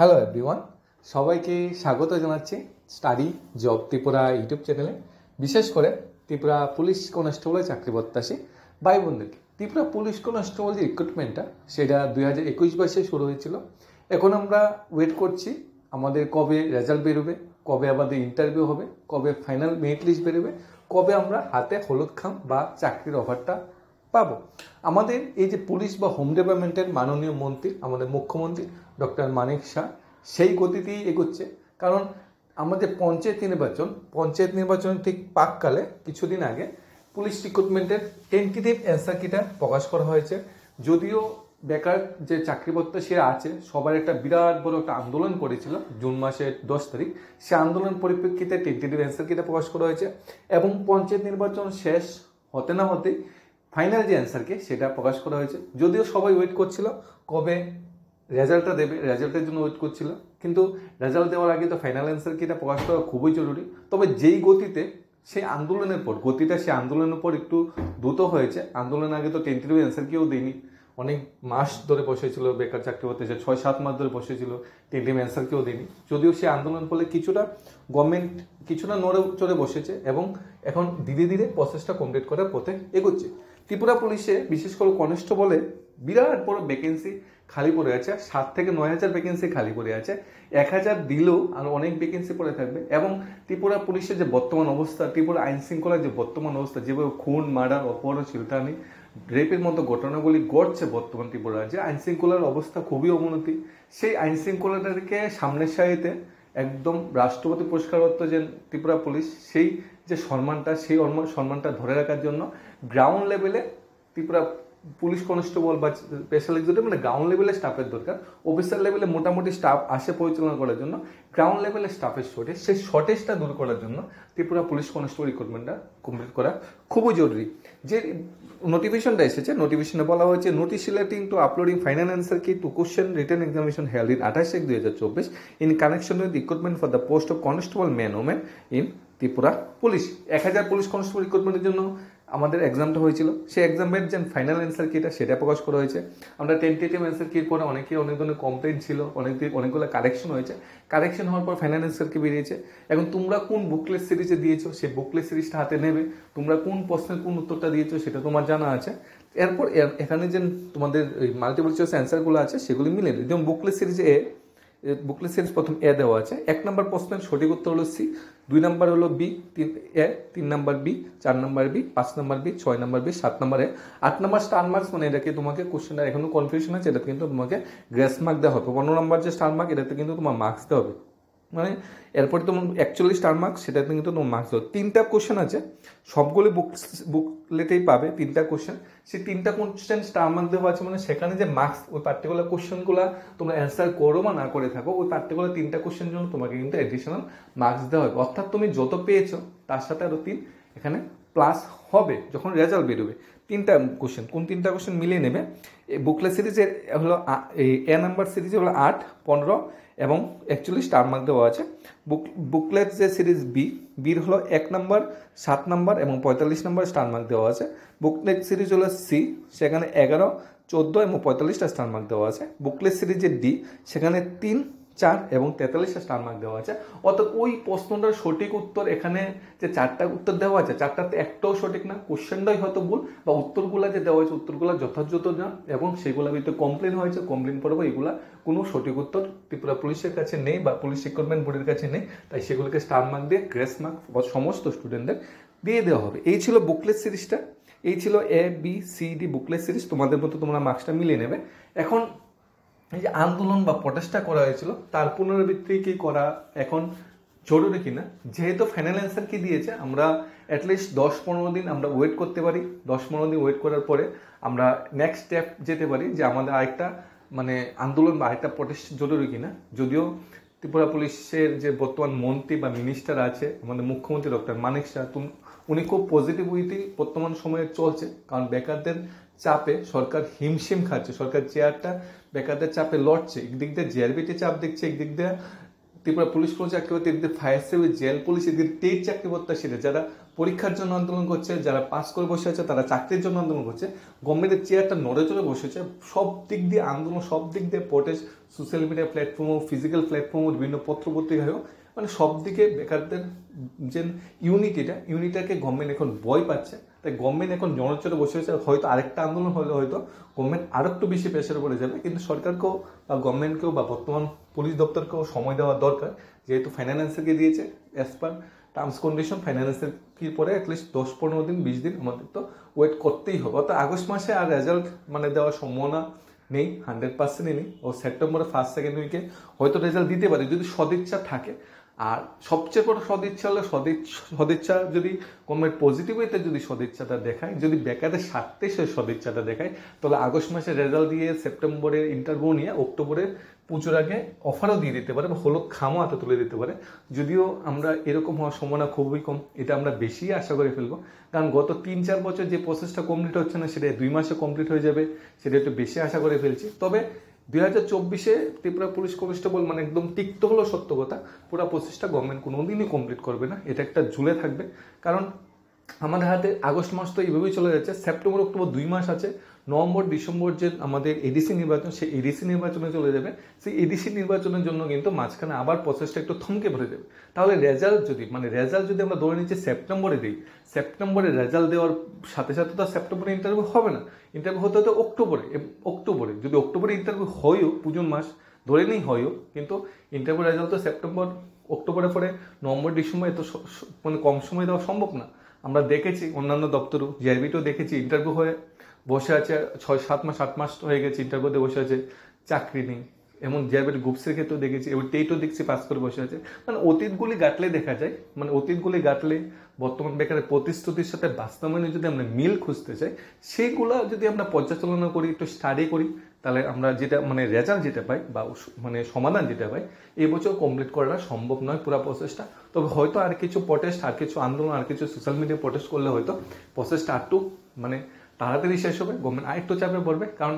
Hello everyone, সবাইকে স্বাগত জানাচ্ছি স্টাডি জব ত্রিপুরা ইউটিউব চ্যানেলে। বিশেষ করে ত্রিপুরা পুলিশ কনস্টেবলের চাকরি প্রত্যাশী ভাই বোনদেরকে। ত্রিপুরা পুলিশ কনস্টেবল যে রিক্রুটমেন্টটা সেটা 2021 শুরু হয়েছিল। এখন আমরা ওয়েট করছি আমাদের কবে রেজাল্ট বেরোবে, কবে আমাদের ইন্টারভিউ হবে, কবে ফাইনাল মেরিট লিস্ট বেরোবে, কবে আমরা হাতে হলুদ খাম বা চাকরির অফারটা পাবো। আমাদের এই যে পুলিশ বা হোম ডিপার্টমেন্টের মাননীয় মন্ত্রী, আমাদের মুখ্যমন্ত্রী ডক্টর মানিক শাহ সেই গতিতেই এগোচ্ছে। কারণ আমাদের পঞ্চায়েত নির্বাচন ঠিক পাককালে কিছুদিন আগে পুলিশ রিক্রুটমেন্টের টেন্টেটিভ অ্যান্সার কিটা প্রকাশ করা হয়েছে। যদিও বেকার যে চাকরি প্রত্যাশীরা আছে সবার একটা বিরাট বড় একটা আন্দোলন করেছিল জুন মাসের 10 তারিখ, সে আন্দোলন পরিপ্রেক্ষিতে টেন্টেটিভ অ্যান্সার কিটা প্রকাশ করা হয়েছে এবং পঞ্চায়েত নির্বাচন শেষ হতে না হতে ফাইনাল যে অ্যান্সারকে সেটা প্রকাশ করা হয়েছে। যদিও সবাই ওয়েট করছিল কবে রেজাল্টটা দেবে, রেজাল্টের জন্য ওয়েট করছিল, কিন্তু রেজাল্ট দেওয়ার আগে তো ফাইনাল অ্যান্সার কি এটা প্রকাশ করা খুবই জরুরি। তবে যেই গতিতে সেই আন্দোলনের পর সেই আন্দোলনের পর একটু দ্রুত হয়েছে। আন্দোলনের আগে তো টেন্টেটিভ অ্যান্সার কেউ দেয়নি, অনেক মাস ধরে বসেছিল বেকার চাকরি হতে, 6-7 মাস ধরে বসেছিল, টেন্টেটিভ অ্যান্সার কেউ দেয়নি। যদিও সেই আন্দোলন ফলে কিছুটা গভর্নমেন্ট কিছুটা নড়ে চড়ে বসেছে এবং এখন ধীরে ধীরে প্রসেসটা কমপ্লিট করার পথে এগোচ্ছে। ত্রিপুরা পুলিশে বিশেষ করে কনস্টেবলে বিরাট বড় ভ্যাকেন্সি খালি পড়ে আছে, 7 থেকে 9 হাজার ভ্যাকেন্সি খালি পড়ে আছে। 1,000 দিলেও আর অনেক ভ্যাকেন্সি পড়ে থাকবে। এবং ত্রিপুরা পুলিশের যে বর্তমান অবস্থা, ত্রিপুরা আইন শৃঙ্খলার যে বর্তমান অবস্থা, যেভাবে খুন, মার্ডার, অপহরণ, ছিনতাই, রেপের মতো ঘটনাগুলি ঘটছে বর্তমান ত্রিপুরা রাজ্যে, আইন শৃঙ্খলার অবস্থা খুবই অবনতি। সেই আইন শৃঙ্খলাটাকে সামনের সারিতে একদম রাষ্ট্রপতি পুরস্কারপ্রাপ্ত যে ত্রিপুরা পুলিশ, সেই যে সম্মানটা, সেই সম্মানটা ধরে রাখার জন্য গ্রাউন্ড লেভেলে ত্রিপুরা পুলিশ কনস্টেবল বা স্পেশাল এক্সিকিউটিভ মানে গ্রাউন্ড লেভেলের স্টাফের দরকার। অফিসার লেভেলে মোটামুটি স্টাফ আসে পরিচালনা করার জন্য, গ্রাউন্ড লেভেলের স্টাফের শর্টেজ, সেই শর্টেজটা দূর করার জন্য ত্রিপুরা পুলিশ কনস্টেবল রিক্রুটমেন্টটা কমপ্লিট করা খুবই জরুরি। যে নোটিফিকেশনটা এসেছে, নোটিফিকেশনে বলা হয়েছে notice relating to uploading final answer key to question written examination held in 28/1/2024 in connection with recruitment for the post of constable man women in Tripura police. 1000 police constable রিক্রুটমেন্টের জন্য আমাদের এক্সামটা হয়েছিল। সেই এক্সামের যে ফাইনাল অ্যান্সার কিটা সেটা প্রকাশ করা হয়েছে। আমরা টেন্টেটিভ অ্যান্সার কির পরে অনেক ধরনের কমপ্লেন ছিল, অনেকগুলো কারেকশন হয়েছে। কারেকশন হওয়ার পর ফাইনাল অ্যান্সার কি বেরিয়েছে। এখন তোমরা কোন বুকলেট সিরিজে দিয়েছো সেই বুকলেট সিরিজটা হাতে নেবে, তোমরা কোন প্রশ্নের কোন উত্তরটা দিয়েছো সেটা তোমার জানা আছে। এরপর এখানে যে তোমাদের মাল্টিপল চয়েস অ্যান্সারগুলো আছে সেগুলি মিলে নেবে। যেমন বুকলেট সিরিজে বুকলেট সিরিজ প্রথম এ দেওয়া আছে, 1 নম্বর প্রশ্নের সঠিক উত্তর হলো সি, 2 নম্বর হলো B, 3 number B, 4 number B, 5 number B, 6 number B, 7 number A, 8 number star marks, মানে এটাকে তোমাকে কোশ্চেনটা এখনো কনফিউশন আছে, এটাতে কিন্তু তোমাকে গ্রেস মার্ক দেওয়া হবে। 15 নম্বর যে স্টার মার্ক এটাতে কিন্তু তোমার মার্কস দেওয়া হবে, মানে এরপরে তোমার অ্যাকচুয়ালি স্টার মার্কস সেটাতে কিন্তু তোমার মার্কস দেওয়া। 3টা কোশ্চেন আছে, সবগুলি বুকলেটেই পাবে 3টা কোশ্চেন। সেই 3টা কোশ্চেন স্টার মার্ক দেওয়া আছে, মানে সেখানে যে মার্কস ওই পার্টিকুলার কোশ্চেনগুলো তোমরা অ্যান্সার করো বা না করে থাকো, ওই পার্টিকুলার 3টা কোশ্চেনের জন্য তোমাকে কিন্তু অ্যাডিশনাল মার্কস দেওয়া হবে। অর্থাৎ তুমি যত পেয়েছো তার সাথে আরো 3 এখানে প্লাস হবে যখন রেজাল্ট বেরোবে। 3টা কোশ্চেন, কোন 3টা কোশ্চেন মিলিয়ে নেবে। এই বুকলেট সিরিজের হলো এ নাম্বার সিরিজে হলো 8, 15 এবং 41 স্টার মার্ক দেওয়া আছে। বুকলেট যে সিরিজ বির হলো 1 নম্বর, 7 নম্বর এবং 45 নম্বর স্টার মার্ক দেওয়া আছে। বুকলেট সিরিজ হলো সি, সেখানে 11, 14 এবং 45টা স্টার মার্ক দেওয়া আছে। বুকলেট সিরিজের ডি, সেখানে 3, 4 এবং 43টা স্টার মার্ক দেওয়া আছে। অর্থাৎ ওই প্রশ্নটার সঠিক উত্তর এখানে যে 4টা উত্তর দেওয়া আছে, 4টাতে একটাও সঠিক না, কোশ্চেনটাই হয়তো ভুল, বা উত্তরগুলা যে দেওয়া হয়েছে উত্তরগুলা যথাযথ না, এবং সেগুলোর ভিতরে কমপ্লেন হয়েছে, কমপ্লেন পড়বো, এগুলা কোনো সঠিক উত্তর ত্রিপুরা পুলিশের কাছে নেই বা পুলিশ রিক্রুটমেন্ট বোর্ডের কাছে নেই। তাই সেগুলোকে স্টার মার্ক দিয়ে গ্রেস মার্ক সমস্ত স্টুডেন্টদের দিয়ে দেওয়া হবে। এই ছিল বুকলেট সিরিজটা, এই ছিল A B C D booklet series. তোমাদের মতো তোমরা মার্কসটা মিলিয়ে নেবে। এখন এই যে আন্দোলন বা প্রটেস্টটা করা হয়েছিল তার পুনরাবৃত্তি কি করা এখন জরুরি কিনা, যেহেতু ফাইনাল অ্যান্সার কি দিয়েছে, আমরা অ্যাটলিস্ট 10-15 দিন আমরা ওয়েট করতে পারি। 10-15 দিন ওয়েট করার পরে আমরা নেক্সট স্টেপ যেতে পারি যে আমাদের আরেকটা মানে আন্দোলন বা আরেকটা প্রটেস্ট জরুরি কিনা। যদিও ত্রিপুরা পুলিশের যে বর্তমান মন্ত্রী বা মিনিস্টার আছে আমাদের মুখ্যমন্ত্রী ডক্টর মানিক শাহ, উনি খুব পজিটিভিটি বর্তমান সময়ে চলছে। কারণ বেকারদের চাপে সরকার হিমশিম খাচ্ছে, সরকার চেয়ারটা বেকারদের চাপে লড়ছে। একদিক দিয়ে জিআরবিটি চাপ দেখছে, একদিক দিয়ে ত্রিপুরা পুলিশ চাকরি করতে, এদিকে ফায়ার সার্ভিস, জেল পুলিশ, এদিকে টেট চাকরি প্রত্যাশীরা যারা পরীক্ষার জন্য আন্দোলন করছে, যারা পাস করে বসে আছে তারা চাকরির জন্য আন্দোলন করছে, গভর্নমেন্টের চেয়ারটা নড়ে চড়ে বসেছে, সব দিক দিয়ে আন্দোলন, সব দিক দিয়ে প্রোটেস্ট, সোশ্যাল মিডিয়া প্ল্যাটফর্ম হোক, ফিজিক্যাল প্ল্যাটফর্ম হোক, বিভিন্ন পত্র পত্রিকা হোক, মানে সব দিকে বেকারদের যে ইউনিটাকে গভর্নমেন্ট এখন ভয় পাচ্ছে। তাই গভর্নমেন্ট এখন জনচরে বসে হয়েছে, হয়তো আরেকটা আন্দোলন হলে হয়তো গভর্নমেন্ট আরো একটু বেশি প্রেশারে পড়ে যাবে, কিন্তু সরকারকেও বা গভর্নমেন্টকেও বা বর্তমান পুলিশ দপ্তরকেও সময় দেওয়া দরকার, যেহেতু ফাইন্যান্সকে দিয়েছে অ্যাজ পার টার্মস কন্ডিশন, ফাইন্যান্সের কি পরে অ্যাটলিস্ট 10-15 দিন 20 দিন আমাদের তো ওয়েট করতেই হবে। অর্থাৎ আগস্ট মাসে আর রেজাল্ট মানে দেওয়ার সম্ভাবনা নেই, 100%ই নেই। ও সেপ্টেম্বরের ফার্স্ট সেকেন্ড উইকে হয়তো রেজাল্ট দিতে পারে যদি সদিচ্ছা থাকে। আর সবচেয়ে বড় সদিচ্ছা হলো সদিচ্ছা যদি গভর্নমেন্ট পজিটিভ ওয়েতে যদি সদিচ্ছাটা দেখায়, যদি বেকারদের স্বার্থে সে সদিচ্ছাটা দেখায়, তাহলে আগস্ট মাসে রেজাল্ট দিয়ে সেপ্টেম্বরের ইন্টারভিউ নিয়ে অক্টোবরের পুজোর আগে অফারও দিয়ে দিতে পারে বা হলুদ খামও হাতে তুলে দিতে পারে। যদিও আমরা এরকম হওয়ার সম্ভাবনা খুবই কম, এটা আমরা বেশি আশা করে ফেলবো, কারণ গত 3-4 বছর যে প্রসেসটা কমপ্লিট হচ্ছে না সেটা 2 মাসে কমপ্লিট হয়ে যাবে, সেটা একটু বেশি আশা করে ফেলছি। তবে 2024-এ ত্রিপুরা পুলিশ কনস্টেবল মানে একদম টিকতে হলো সত্য কথা, পুরো প্রসেসটা গভর্নমেন্ট কোনোদিনই কমপ্লিট করবে না, এটা একটা ঝুলে থাকবে। কারণ আমাদের হাতে আগস্ট মাস তো এইভাবেই চলে যাচ্ছে, সেপ্টেম্বর অক্টোবর 2 মাস আছে, নভেম্বর ডিসেম্বর যে আমাদের এডিসি নির্বাচন, সেই এডিসি নির্বাচনে চলে যাবে। সেই এডিসি নির্বাচনের জন্য কিন্তু মাঝখানে আবার প্রসেসটা একটু থমকে পড়ে যাবে। তাহলে রেজাল্ট যদি আমরা ধরে নিচ্ছি সেপ্টেম্বরে দিই, সেপ্টেম্বরে রেজাল্ট দেওয়ার সাথে সাথে তো সেপ্টেম্বরে ইন্টারভিউ হবে না, ইন্টারভিউ হতে হতে অক্টোবরে যদি অক্টোবরে ইন্টারভিউ হয়ও, পুজোর মাস ধরে নেই হয়ও, কিন্তু ইন্টারভিউ রেজাল্ট তো সেপ্টেম্বর অক্টোবরের পরে নভেম্বর ডিসেম্বরে তো মানে কম সময় দেওয়া সম্ভব না। আমরা দেখেছি অন্যান্য দপ্তরও, জিআরবিতেও দেখেছি ইন্টারভিউ হয়ে বসে আছে 6-7 মাস 8 মাস হয়ে গেছে, ইন্টারভিউতে বসে আছে, চাকরি নেই। এমন জিআরবির গ্রুপসের ক্ষেত্রেও দেখেছি, এবার টেটও দেখছি পাস করে বসে আছে। মানে অতীতগুলি গাঁটলে দেখা যায়, মানে অতীতগুলি গাঁটলে বর্তমান বেকারের প্রতিশ্রুতির সাথে বাস্তবায়নে যদি আমরা মিল খুঁজতে চাই, সেইগুলো যদি আমরা পর্যালোচনা করি, একটু স্টাডি করি, তাহলে আমরা যেটা মানে রেজাল্ট যেটা পাই বা মানে সমাধান যেটা পাই, এবছর কমপ্লিট করাটা সম্ভব নয় পুরো প্রসেসটা। তবে হয়তো আর কিছু প্রটেস্ট, আর কিছু আন্দোলন, আর কিছু সোশ্যাল মিডিয়া প্রটেস্ট করলে হয়তো প্রসেসটা একটু মানে তাড়াতাড়ি শেষ হবে, গভর্নমেন্ট আরেকটু চাপে পড়বে। কারণ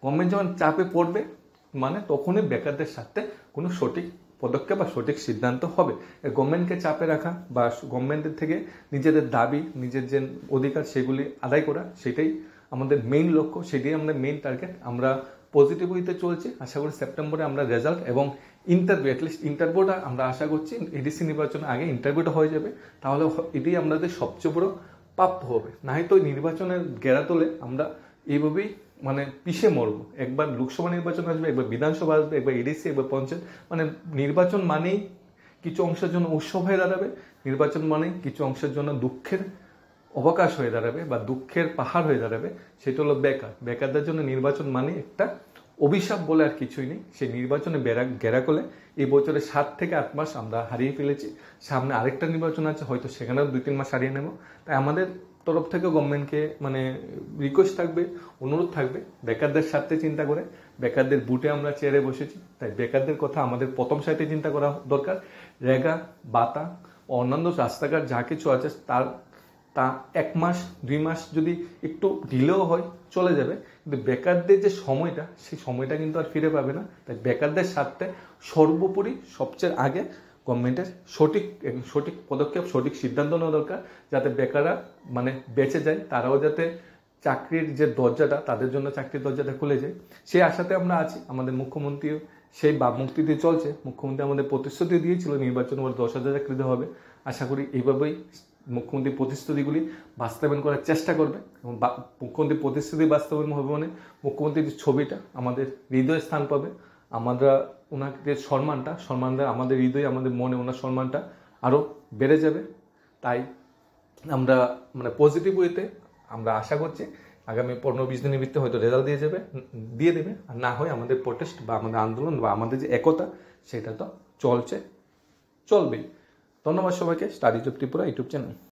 গভর্নমেন্ট যখন চাপে পড়বে মানে তখনই বেকারদের সাথে কোনো সঠিক পদক্ষেপ বা সঠিক সিদ্ধান্ত হবে। গভর্নমেন্টকে চাপে রাখা বা গভর্নমেন্টের থেকে নিজেদের দাবি, নিজের যে অধিকার সেগুলি আদায় করা, সেটাই আমাদের মেইন লক্ষ্য, সেটাই আমাদের মেইন টার্গেট। আমরা পজিটিভ হইতে চলছি, আশা করি সেপ্টেম্বরে আমরা রেজাল্ট এবং ইন্টারভিউ, অ্যাটলিস্ট ইন্টারভিউটা আমরা আশা করছি এডিসি নির্বাচনের আগে ইন্টারভিউটা হয়ে যাবে, তাহলে এটাই আমাদের সবচেয়ে বড় প্রাপ্য হবে। না হয়তো নির্বাচনের গেরা তোলে আমরা এইভাবেই মানে পিছিয়ে মরবো। একবার লোকসভা নির্বাচন আসবে, একবার বিধানসভা আসবে, একবার এডিসি, একবার পঞ্চায়েত। মানে নির্বাচন মানেই কিছু অংশের জন্য উৎসব হয়ে দাঁড়াবে, নির্বাচন মানেই কিছু অংশের জন্য দুঃখের অবকাশ হয়ে দাঁড়াবে বা দুঃখের পাহাড় হয়ে দাঁড়াবে। সেটা হলো বেকারদের জন্য নির্বাচন মানে একটা অভিশাপ বলে আর কিছুই নেই। সেই নির্বাচনে গেরা করলে এই বছরে 7 থেকে 8 মাস আমরা হারিয়ে ফেলেছি, সামনে আরেকটা নির্বাচন আছে, হয়তো সেখানেও 2-3 মাস হারিয়ে নেব। তাই আমাদের তরফ থেকে গভর্নমেন্টকে মানে রিকোয়েস্ট থাকবে, অনুরোধ থাকবে, বেকারদের স্বার্থে চিন্তা করে, বেকারদের বুটে আমরা চেয়ারে বসেছি, তাই বেকারদের কথা আমাদের প্রথম সারিতে চিন্তা করা দরকার। রেগা, বাতা, অন্যান্য রাস্তাঘাট যা কিছু আছে তা 1 মাস 2 মাস যদি একটু ডিলেও হয় চলে যাবে, কিন্তু বেকারদের যে সময়টা, সেই সময়টা কিন্তু আর ফিরে পাবে না। তাই বেকারদের স্বার্থে সর্বোপরি সবচেয়ে আগে গভর্নমেন্টের সঠিক পদক্ষেপ, সঠিক সিদ্ধান্ত নেওয়া দরকার, যাতে বেকাররা মানে বেঁচে যায়, তারাও যাতে চাকরির যে দরজাটা, তাদের জন্য চাকরির দরজাটা খুলে যায়, সেই আশাতে আমরা আছি। আমাদের মুখ্যমন্ত্রীও সেই ভাবমূর্তি দিয়ে চলছে, মুখ্যমন্ত্রী আমাদের প্রতিশ্রুতি দিয়েছিল নির্বাচন পর 10,000 চাকরি দেওয়া হবে। আশা করি এইভাবেই মুখ্যমন্ত্রী প্রতিশ্রুতিগুলি বাস্তবায়ন করার চেষ্টা করবে, এবং মুখ্যমন্ত্রী প্রতিশ্রুতি বাস্তবায়ন হবে মানে মুখ্যমন্ত্রীর যে ছবিটা আমাদের হৃদয়ে স্থান পাবে। আমরা ওনাকে সম্মানটা আমাদের হৃদয়ে, আমাদের মনে ওনার সম্মানটা আরও বেড়ে যাবে। তাই আমরা মানে পজিটিভ ওয়েতে আমরা আশা করছি আগামী 15-20 দিনের ভিত্তিতে হয়তো রেজাল্ট দিয়ে দেবে, আর না হয় আমাদের প্রোটেস্ট বা আমাদের আন্দোলন বা আমাদের যে একতা, সেটা তো চলবেই। ধন্যবাদ সবাইকে। Study job Tripura YouTube channel.